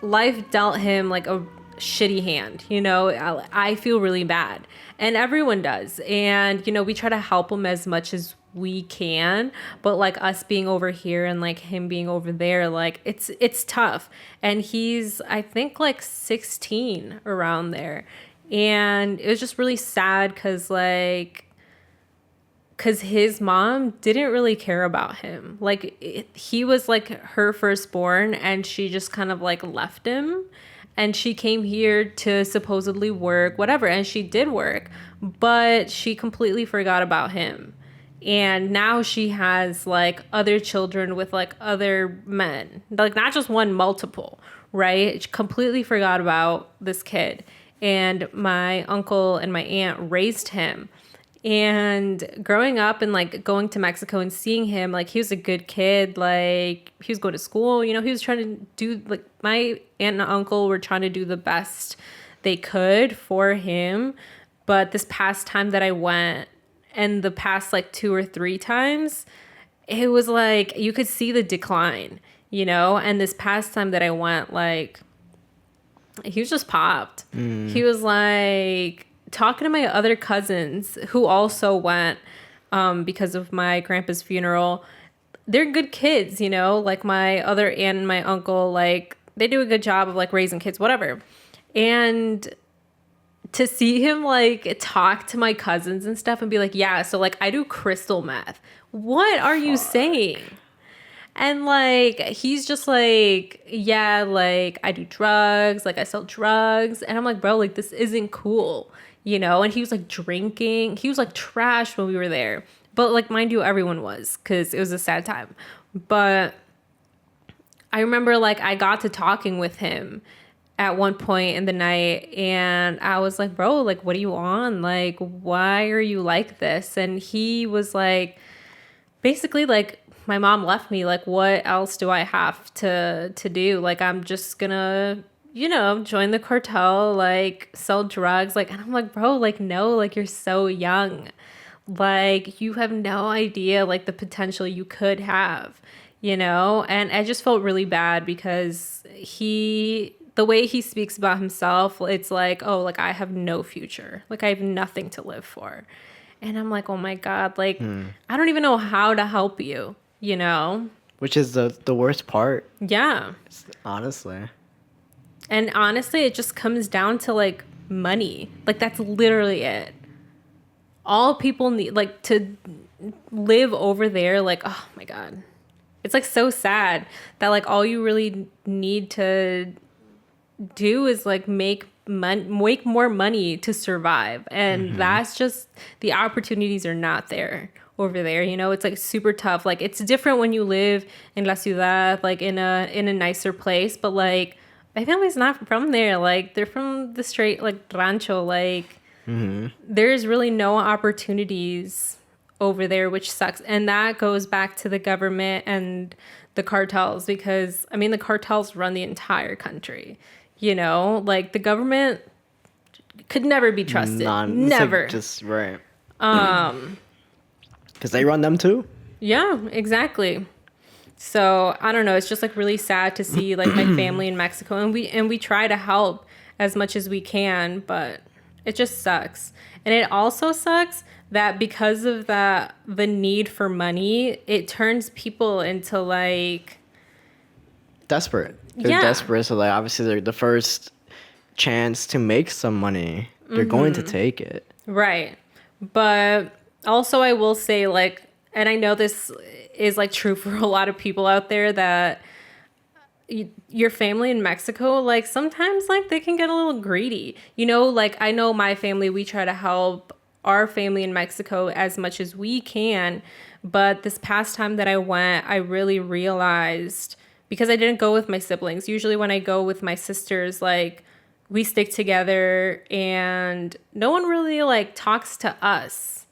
B: life dealt him like a shitty hand, you know. I feel really bad, and everyone does, and you know we try to help him as much as we can, but like us being over here and like him being over there, like it's tough. And he's I think like 16 around there, and it was just really sad because his mom didn't really care about him. Like he was like her firstborn, and she just kind of like left him, and she came here to supposedly work, whatever, and she did work, but she completely forgot about him. And now she has like other children with like other men, like not just one, multiple, right? She completely forgot about this kid. And my uncle and my aunt raised him. And growing up and like going to Mexico and seeing him, like he was a good kid, like he was going to school, you know, he was trying to do, like my aunt and uncle were trying to do the best they could for him. But this past time that I went, and the past like 2 or 3 times, it was like you could see the decline, you know. And this past time that I went, like He was just popped. He was like talking to my other cousins who also went because of my grandpa's funeral. They're good kids, you know, like my other aunt and my uncle, like they do a good job of like raising kids, whatever. And to see him like talk to my cousins and stuff and be like, yeah, so like I do crystal meth. What are you saying? And like he's just like, yeah, like I do drugs, like I sell drugs. And I'm like, bro, like this isn't cool, you know? And he was like drinking. He was like trash when we were there. But like mind you, everyone was, because it was a sad time. But I remember like I got to talking with him at one point in the night, and I was like, bro, like what are you on? Like why are you like this? And he was like, basically like, my mom left me, like what else do I have to do? Like I'm just gonna, you know, join the cartel, like sell drugs, like. And I'm like, bro, like no, like you're so young, like you have no idea like the potential you could have, you know. And I just felt really bad because the way he speaks about himself, it's like, oh, like I have no future, like I have nothing to live for. And I'm like, oh my God, like I don't even know how to help you, you know?
A: Which is the worst part,
B: Yeah.
A: honestly.
B: And honestly, it just comes down to like money. Like that's literally it. All people need, like, to live over there, like, oh my God. It's like so sad that like all you really need to do is like make more money to survive. And that's just, the opportunities are not there over there, you know. It's like super tough. Like it's different when you live in La Ciudad, like in a nicer place, but like my family's not from there. Like they're from the straight like rancho. Like there's really no opportunities over there, which sucks. And that goes back to the government and the cartels, because I mean the cartels run the entire country, you know. Like the government could never be trusted. Never.
A: Like, just right. Because they run them too.
B: Yeah, exactly. So I don't know. It's just like really sad to see like my family in Mexico, and we try to help as much as we can, but it just sucks. And it also sucks that because of the need for money, it turns people into like
A: Desperate. They're desperate. So like obviously they're the first chance to make some money. They're going to take it.
B: Right. But also I will say like, and I know this is like true for a lot of people out there, that your family in Mexico, like sometimes like they can get a little greedy, you know. Like I know my family, we try to help our family in Mexico as much as we can, but this past time that I went, I really realized, because I didn't go with my siblings. Usually when I go with my sisters, like we stick together and no one really like talks to us.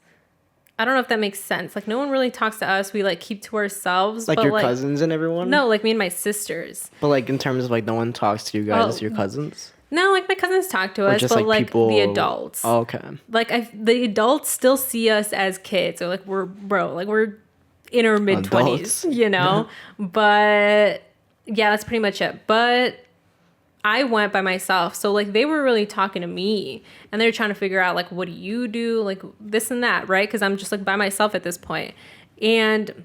B: I don't know if that makes sense. Like no one really talks to us. We like keep to ourselves.
A: Like
B: but,
A: your cousins and everyone?
B: No, like me and my sisters.
A: But like in terms of like no one talks to you guys, your cousins?
B: No, like my cousins talk to
A: Or
B: us,
A: just
B: but
A: like
B: like
A: people...
B: the adults.
A: Oh, okay.
B: Like the adults still see us as kids. Or like we're in our mid 20s, you know? But yeah, that's pretty much it. But I went by myself. So like they were really talking to me, and they were trying to figure out like, what do you do? Like this and that, right? Because I'm just like by myself at this point. And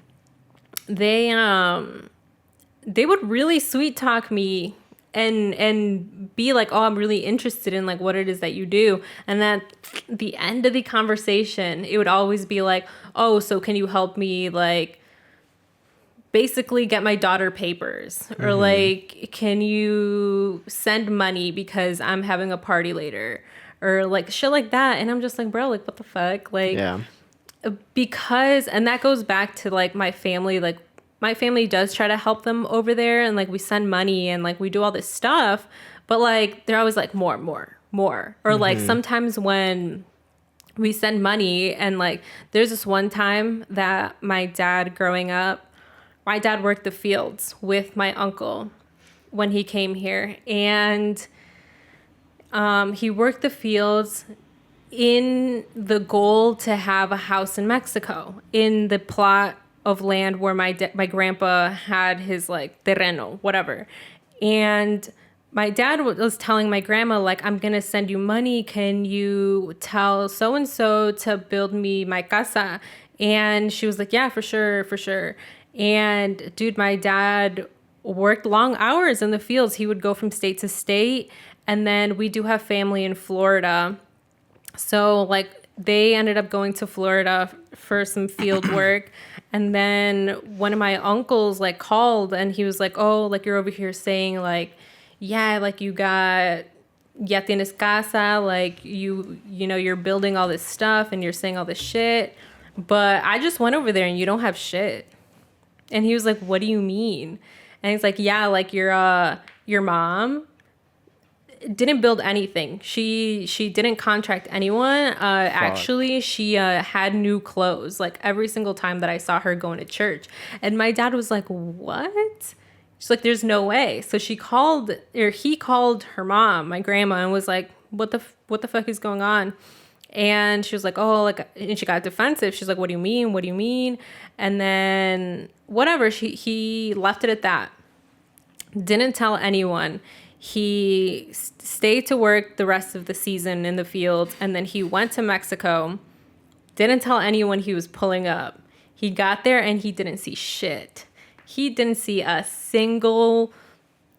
B: they would really sweet talk me and be like, oh, I'm really interested in like what it is that you do. And then at the end of the conversation, it would always be like, oh, so can you help me like basically get my daughter papers, or like, can you send money because I'm having a party later, or like shit like that. And I'm just like, bro, like what the fuck? Like,
A: yeah.
B: Because, and that goes back to like my family, like my family does try to help them over there, and like we send money and like we do all this stuff, but like they're always like more, or like sometimes when we send money, and like there's this one time that my dad worked the fields with my uncle when he came here, and he worked the fields in the goal to have a house in Mexico, in the plot of land where my grandpa had his like terreno, whatever. And my dad was telling my grandma, like, I'm going to send you money. Can you tell so-and-so to build me my casa? And she was like, yeah, for sure, for sure. And dude, my dad worked long hours in the fields. He would go from state to state. And then we do have family in Florida. So like they ended up going to Florida for some field work. And then one of my uncles like called and he was like, oh, like you're over here saying like, yeah, like you got, ya tienes casa, like you know, you're building all this stuff and you're saying all this shit. But I just went over there and you don't have shit. And he was like, what do you mean? And he's like, yeah, like your mom didn't build anything. She didn't contract anyone. Actually, she had new clothes like every single time that I saw her going to church. And my dad was like, what? She's like, there's no way. So he called her mom, my grandma, and was like, what the fuck is going on? And she was like, oh, like, and she got defensive. She's like, what do you mean? What do you mean? And then whatever, he left it at that. Didn't tell anyone. He stayed to work the rest of the season in the fields. And then he went to Mexico. Didn't tell anyone he was pulling up. He got there and he didn't see shit. He didn't see a single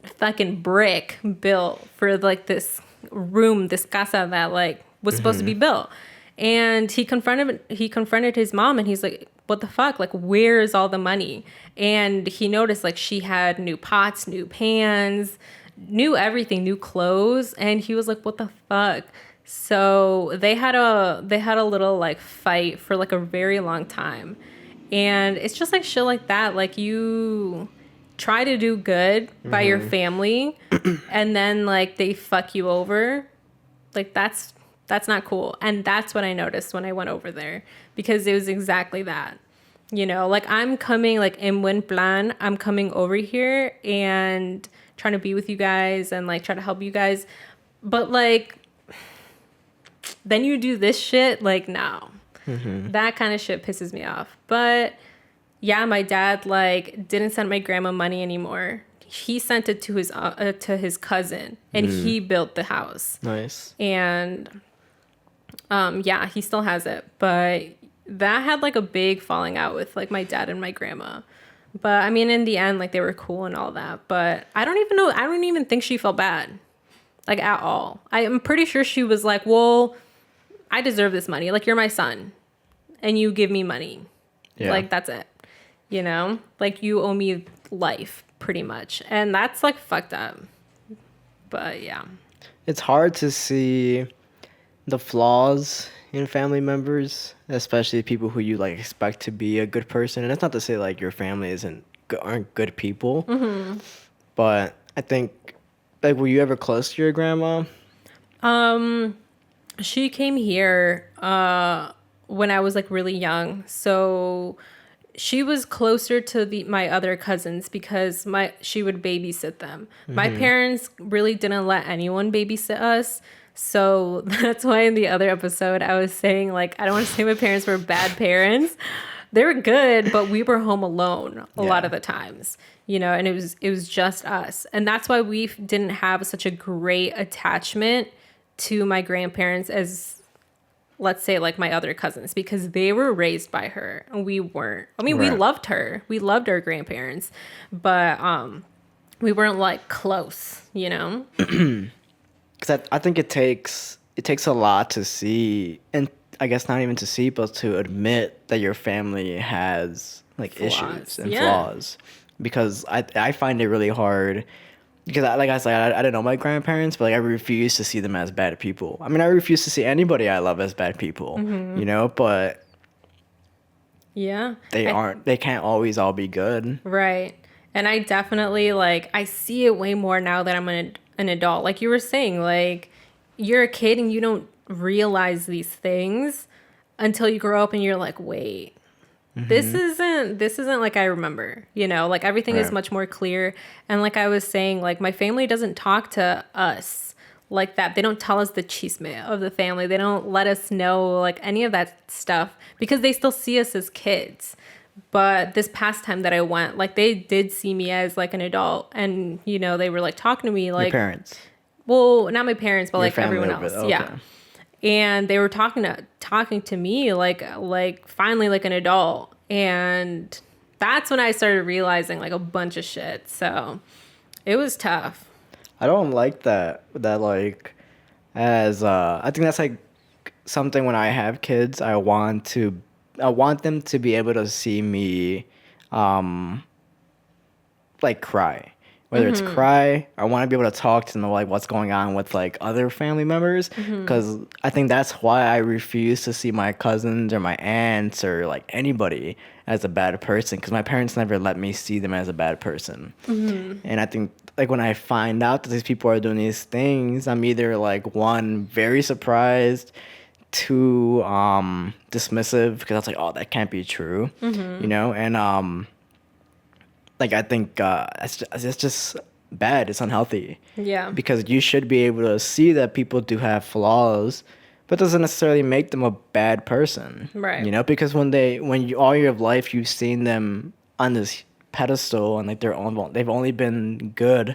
B: fucking brick built for like this room, this casa that like was supposed to be built. And he confronted his mom and he's like, what the fuck? Like, where is all the money? And he noticed like she had new pots, new pans, new everything, new clothes. And he was like, what the fuck? So they had a little like fight for like a very long time. And it's just like shit like that. Like you try to do good by your family and then like they fuck you over. Like that's not cool. And that's what I noticed when I went over there because it was exactly that. You know, like I'm coming like en buen plan. I'm coming over here and trying to be with you guys and like try to help you guys. But like then you do this shit, like no. That kind of shit pisses me off. But yeah, my dad like didn't send my grandma money anymore. He sent it to his cousin and he built the house.
A: Nice.
B: And yeah, he still has it. But that had like a big falling out with like my dad and my grandma. But I mean, in the end, like they were cool and all that. But I don't even know. I don't even think she felt bad, like at all. I'm pretty sure she was like, well, I deserve this money. Like you're my son and you give me money.
A: Yeah.
B: Like that's it. You know, like you owe me life pretty much. And that's like fucked up. But yeah.
A: It's hard to see the flaws in family members, especially people who you like expect to be a good person. And that's not to say like your family aren't good people. But I think like were you ever close to your grandma?
B: She came here when I was like really young. So she was closer to my other cousins because she would babysit them. My parents really didn't let anyone babysit us. So that's why in the other episode I was saying like I don't want to say my parents were bad parents. They were good, but we were home alone a lot of the times, you know, and it was just us. And that's why we didn't have such a great attachment to my grandparents as, let's say, like my other cousins, because they were raised by her and we weren't. I mean, we loved her. We loved our grandparents, but we weren't like close, you know?
A: Because I think it takes a lot to see, and I guess not even to see, but to admit that your family has like
B: Flaws.
A: issues and flaws. Because I find it really hard. Because like I said, I didn't know my grandparents, but like I refuse to see them as bad people. I mean, I refuse to see anybody I love as bad people, you know. But
B: Yeah,
A: they can't always all be good.
B: right. And I definitely like I see it way more now that I'm an adult. Like you were saying, like you're a kid and you don't realize these things until you grow up and you're like, wait, this isn't like I remember, you know, like everything is much more clear. And like I was saying, like my family doesn't talk to us like that. They don't tell us the chisme of the family. They don't let us know like any of that stuff because they still see us as kids. But this past time that I went, like they did see me as like an adult, and you know they were like talking to me
A: Your
B: like,
A: parents.
B: well, not my parents, but
A: Your
B: like
A: family
B: everyone
A: over
B: else,
A: there,
B: yeah.
A: okay.
B: And they were talking to me like finally like an adult, and that's when I started realizing like a bunch of shit. So it was tough.
A: I don't like that. That like, as I think that's like something when I have kids, I want them to be able to see me, um, like cry. Whether it's cry, I want to be able to talk to them about like what's going on with like other family members, because I think that's why I refuse to see my cousins or my aunts or like anybody as a bad person, because my parents never let me see them as a bad person. And I think like when I find out that these people are doing these things, I'm either like one, very surprised, two, dismissive, because I was like, oh, that can't be true, you know. And like I think it's just bad. It's unhealthy.
B: Yeah.
A: Because you should be able to see that people do have flaws, but doesn't necessarily make them a bad person.
B: Right.
A: You know, because when you all your life you've seen them on this pedestal and like they've only been good.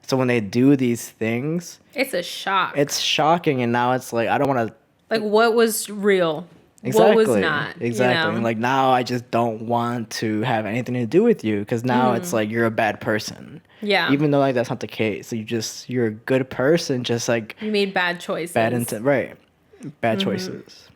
A: So when they do these things,
B: It's a shock.
A: it's shocking, and now it's like I don't want to.
B: Like what was real?
A: Exactly.
B: What was not?
A: Exactly.
B: You know?
A: And like now I just don't want to have anything to do with you, because now it's like you're a bad person.
B: Yeah.
A: Even though like that's not the case. So you're a good person, just like
B: You made bad choices.
A: bad intent. Right. Bad choices.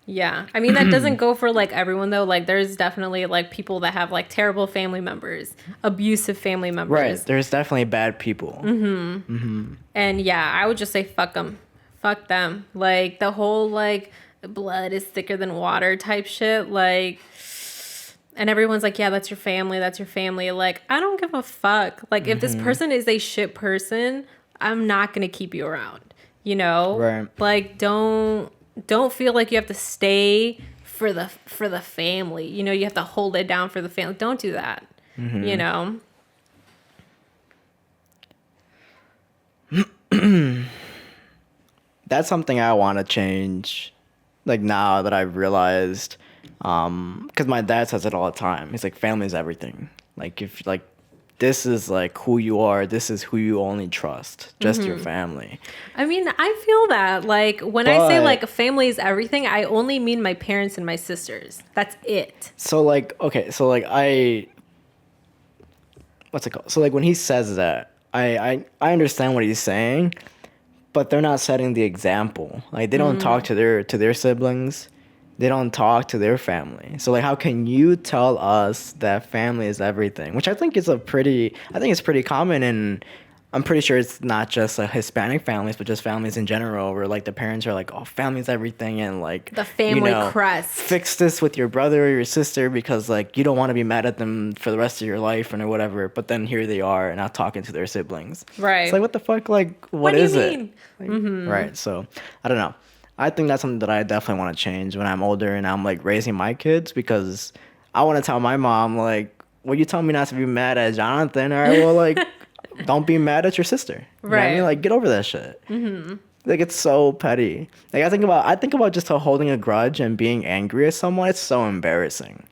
B: Yeah. I mean, that doesn't go for like everyone though. Like there's definitely like people that have like terrible family members, abusive family members.
A: Right. There's definitely bad people.
B: And yeah, I would just say fuck them. Fuck them. Like the whole like blood is thicker than water type shit. Like, and everyone's like, yeah, that's your family. That's your family. Like, I don't give a fuck. Like, if this person is a shit person, I'm not going to keep you around, you know?
A: Right.
B: Like, don't feel like you have to stay for the family. You know, you have to hold it down for the family. Don't do that. You know?
A: That's something I want to change. Like now that I've realized, because my dad says it all the time. He's like, family's everything. Like if like this is like who you are, this is who you only trust, just your family.
B: I mean, I feel that. Like, when I say,
A: But-
B: like, family is everything, I only mean my parents and my sisters. That's it.
A: So like okay, so like what's it called? So like when he says that, I understand what he's saying, but they're not setting the example. Like they don't talk to their siblings. They don't talk to their family. So like how can you tell us that family is everything? Which I think is pretty common, and I'm pretty sure it's not just Hispanic families, but just families in general, where like the parents are like, "Oh, family's everything," and like
B: The family crest.
A: Fix this with your brother or your sister because like you don't want to be mad at them for the rest of your life or whatever. But then here they are not talking to their siblings.
B: Right.
A: It's like what the fuck? Like what
B: do you
A: is it?
B: mean?
A: Like, Right. So I don't know. I think that's something that I definitely want to change when I'm older and I'm like raising my kids, because I want to tell my mom like, "Well, you told me not to be mad at Jonathan. All right, well like." Don't be mad at your sister. You know what I mean?
B: Right.
A: Like, get over that shit. Like, it's so petty. Like, I think about just holding a grudge and being angry at someone. It's so embarrassing.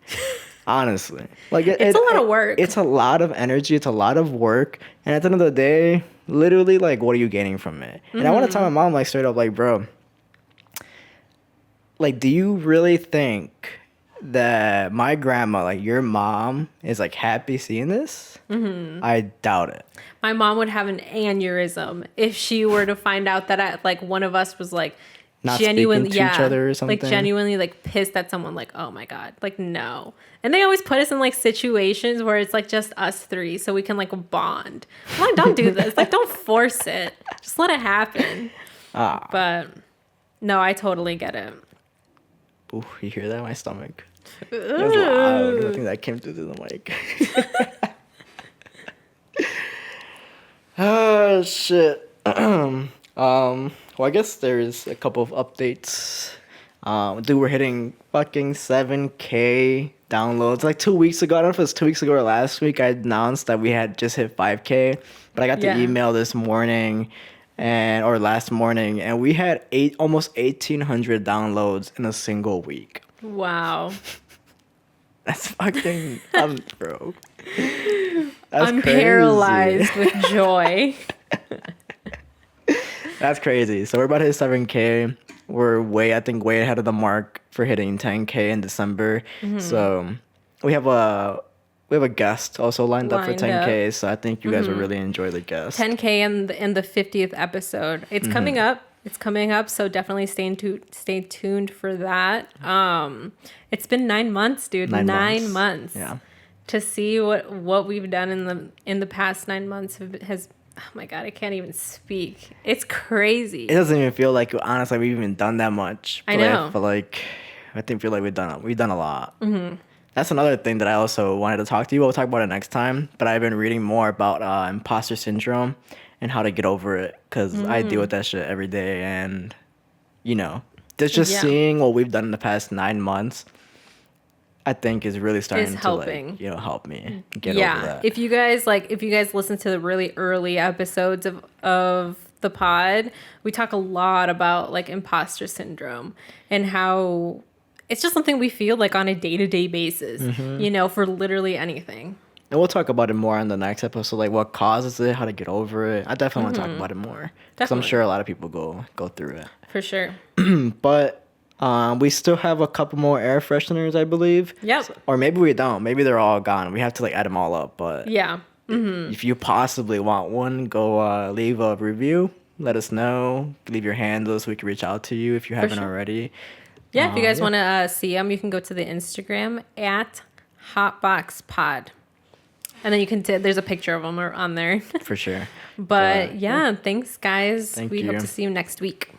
A: Honestly. Like,
B: It's a lot of work.
A: It's a lot of energy. It's a lot of work. And at the end of the day, literally, like, what are you gaining from it? And I want to tell my mom, like, straight up, like, bro, like, do you really think that my grandma, like your mom, is like happy seeing this? I doubt it.
B: My mom would have an aneurysm if she were to find out that like one of us was like
A: Not
B: genuinely
A: speaking to each other or something?
B: like genuinely like pissed at someone. Like, oh my god, like no. And they always put us in like situations where it's like just us three, so we can like bond. I'm like, don't do this. Like, don't force it. Just let it happen. But no, I totally get it.
A: Ooh, you hear that in my stomach? It was loud. I think that came through the mic. Oh shit. Well, I guess there's a couple of updates. Dude, we're hitting fucking 7K downloads. Like 2 weeks ago, I don't know if it was 2 weeks ago or last week, I announced that we had just hit 5K. But I got the
B: Yeah.
A: email this morning or last morning, and we had almost 1,800 downloads in a single week.
B: Wow.
A: That's fucking bro. That's
B: I'm
A: crazy.
B: paralyzed with joy.
A: That's crazy. So we're about to hit 7K. We're I think way ahead of the mark for hitting 10K in December. So we have a guest also lined up for
B: Lined
A: 10K. So I think you guys will really enjoy the guest.
B: 10K in the 50th episode. It's coming up. It's coming up. So definitely stay tuned for that. It's been 9 months, dude. 9 months.
A: Yeah.
B: To see what we've done in the past 9 months has. Oh my God, I can't even speak. It's crazy.
A: It doesn't even feel like honestly we've even done that much.
B: I know.
A: I feel like we've done a lot. That's another thing that I also wanted to talk to you. We'll talk about it next time. But I've been reading more about imposter syndrome and how to get over it because I deal with that shit every day. And just seeing what we've done in the past 9 months, I think is really starting
B: helping.
A: to help me get over that.
B: If you guys listen to the really early episodes of the pod, we talk a lot about like imposter syndrome and how it's just something we feel like on a day-to-day basis, for literally anything.
A: And we'll talk about it more on the next episode, like what causes it, how to get over it. I definitely want to talk about it more because I'm
B: Definitely.
A: sure a lot of people go through it.
B: For sure.
A: But we still have a couple more air fresheners, I believe.
B: Yep.
A: Or maybe we don't. Maybe they're all gone. We have to add them all up. But
B: Yeah.
A: if you possibly want one, go leave a review. Let us know. Leave your handles so we can reach out to you if you haven't
B: sure.
A: already.
B: Yeah, if you guys want to see them, you can go to the Instagram at HotboxPod. And then you can there's a picture of them on there.
A: For sure.
B: But yeah, thanks guys.
A: Thank
B: we hope
A: you.
B: to see you next week.